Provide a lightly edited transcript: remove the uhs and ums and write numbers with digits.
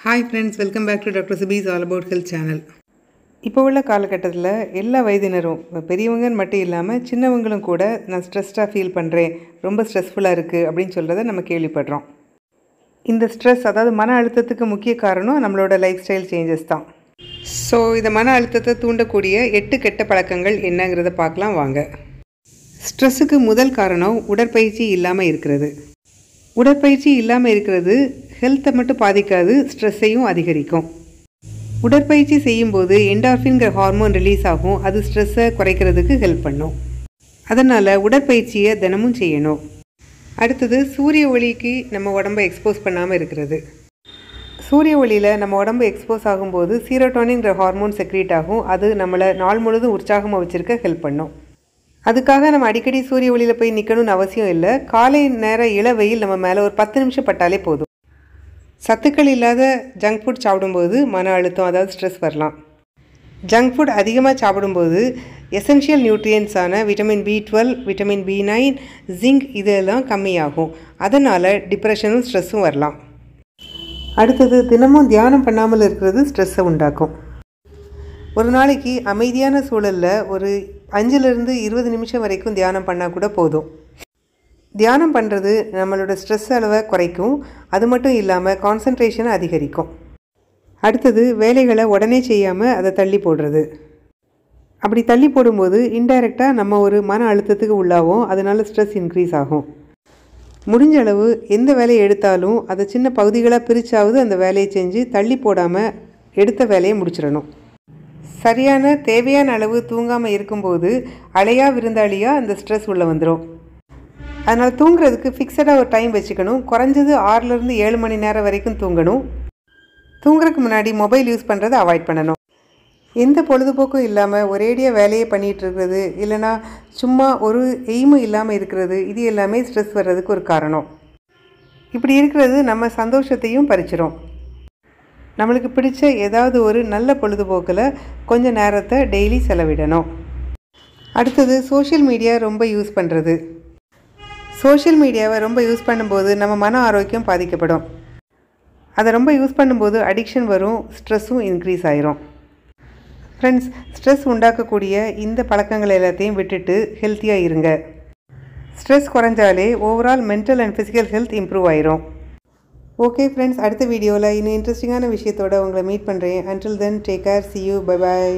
Hi friends, welcome back to Dr. Sibi's All About Health channel. இப்போ உள்ள காலகட்டத்தில் எல்லா வயதினரும் பெரியவங்கன்னு மட்டும் இல்லாமல் சின்னவங்களும் கூட நான் ஸ்ட்ரெஸ்டாக ஃபீல் பண்ணுறேன், ரொம்ப ஸ்ட்ரெஸ்ஃபுல்லாக இருக்குது அப்படின்னு சொல்கிறத நம்ம கேள்விப்படுறோம். இந்த ஸ்ட்ரெஸ், அதாவது மன அழுத்தத்துக்கு முக்கிய காரணம் நம்மளோட லைஃப் ஸ்டைல் சேஞ்சஸ் தான். ஸோ இந்த மன அழுத்தத்தை தூண்டக்கூடிய 8 கெட்ட பழக்கங்கள் என்னங்கிறத பார்க்கலாம் வாங்க. ஸ்ட்ரெஸ்ஸுக்கு முதல் காரணம் உடற்பயிற்சி இல்லாமல் இருக்கிறது. உடற்பயிற்சி இல்லாமல் இருக்கிறது ஹெல்த்தை மட்டும் பாதிக்காது, ஸ்ட்ரெஸ்ஸையும் அதிகரிக்கும். உடற்பயிற்சி செய்யும்போது என்டார்ஃபின்கிற ஹார்மோன் ரிலீஸ் ஆகும், அது ஸ்ட்ரெஸ்ஸை குறைக்கிறதுக்கு ஹெல்ப் பண்ணும். அதனால் உடற்பயிற்சியை தினமும் செய்யணும். அடுத்தது சூரிய ஒளிக்கு நம்ம உடம்பை எக்ஸ்போஸ் பண்ணாமல் இருக்கிறது. சூரிய ஒளியில் நம்ம உடம்பு எக்ஸ்போஸ் ஆகும்போது சீரோட்டோனின்கிற ஹார்மோன் செக்ரீட் ஆகும், அது நம்மளை நாள் முழுதும் உற்சாகமாக வச்சுருக்க ஹெல்ப் பண்ணும். அதுக்காக நம்ம அடிக்கடி சூரிய ஒளியில் போய் நிற்கணும்னு அவசியம் இல்லை. காலை நேர இளவெயில் நம்ம மேலே ஒரு 10 நிமிஷம் பட்டாலே போதும். சத்துக்கள் இல்லாத ஜங்க் ஃபுட் சாப்பிடும்போது மன அழுத்தம், அதாவது ஸ்ட்ரெஸ் வரலாம். ஜங்க் ஃபுட் அதிகமாக சாப்பிடும்போது எசென்ஷியல் நியூட்ரியன்ஸான vitamin B12, vitamin B9, zinc இதெல்லாம் கம்மியாகும். அதனால் டிப்ரெஷனும் ஸ்ட்ரெஸ்ஸும் வரலாம். அடுத்தது தினமும் தியானம் பண்ணாமல் இருக்கிறது ஸ்ட்ரெஸ்ஸை உண்டாக்கும். ஒரு நாளைக்கு அமைதியான சூழலில் ஒரு 5லிருந்து 20 நிமிஷம் வரைக்கும் தியானம் பண்ணால் கூட போதும். தியானம் பண்ணுறது நம்மளோட ஸ்ட்ரெஸ் அளவை குறைக்கும், அது மட்டும் இல்லாமல் கான்சன்ட்ரேஷனை அதிகரிக்கும். அடுத்தது வேலைகளை உடனே செய்யாமல் அதை தள்ளி போடுறது. அப்படி தள்ளி போடும்போது இன்டைரக்டாக நம்ம ஒரு மன அழுத்தத்துக்கு உள்ளாகும், அதனால ஸ்ட்ரெஸ் இன்க்ரீஸ் ஆகும். முடிஞ்ச அளவு எந்த வேலையை எடுத்தாலும் அதை சின்ன பகுதிகளாக பிரித்தாவது அந்த வேலையை செஞ்சு தள்ளி போடாமல் எடுத்த வேலையை முடிச்சிடணும். சரியான தேவையான அளவு தூங்காமல் இருக்கும்போது அலையா விருந்தாளியாக அந்த ஸ்ட்ரெஸ் உள்ளே வந்துடும். அதனால் தூங்குறதுக்கு ஃபிக்ஸடாக ஒரு டைம் வச்சுக்கணும். குறைஞ்சது 6லேருந்து 7 மணி நேரம் வரைக்கும் தூங்கணும். தூங்குறதுக்கு முன்னாடி மொபைல் யூஸ் பண்ணுறதை அவாய்ட் பண்ணணும். எந்த பொழுதுபோக்கும் இல்லாமல் ஒரேடியாக வேலையை பண்ணிகிட்டு இருக்கிறது, இல்லைனா சும்மா ஒரு எய்மும் இல்லாமல் இருக்கிறது, இது எல்லாமே ஸ்ட்ரெஸ் வர்றதுக்கு ஒரு காரணம். இப்படி இருக்கிறது நம்ம சந்தோஷத்தையும் பறிச்சிடும். நம்மளுக்கு பிடிச்ச ஏதாவது ஒரு நல்ல பொழுதுபோக்கில் கொஞ்சம் நேரத்தை டெய்லி செலவிடணும். அடுத்தது சோஷியல் மீடியா ரொம்ப யூஸ் பண்ணுறது. சோஷியல் மீடியாவை ரொம்ப யூஸ் பண்ணும்போது நம்ம மன ஆரோக்கியம் பாதிக்கப்படும். அதை ரொம்ப யூஸ் பண்ணும்போது அடிக்ஷன் வரும், ஸ்ட்ரெஸ்ஸும் இன்க்ரீஸ் ஆயிரும். ஃப்ரெண்ட்ஸ், ஸ்ட்ரெஸ் உண்டாக்கக்கூடிய இந்த பழக்கங்கள் எல்லாத்தையும் விட்டுட்டு ஹெல்த்தியாக இருங்க. ஸ்ட்ரெஸ் குறைஞ்சாலே overall mental and physical health improve ஆயிரும். ஓகே ஃப்ரெண்ட்ஸ், அடுத்த வீடியோவில் இன்னும் இன்ட்ரெஸ்டிங்கான விஷயத்தோடு உங்களை மீட் பண்ணுறேன். Until then, take care, see you, bye bye.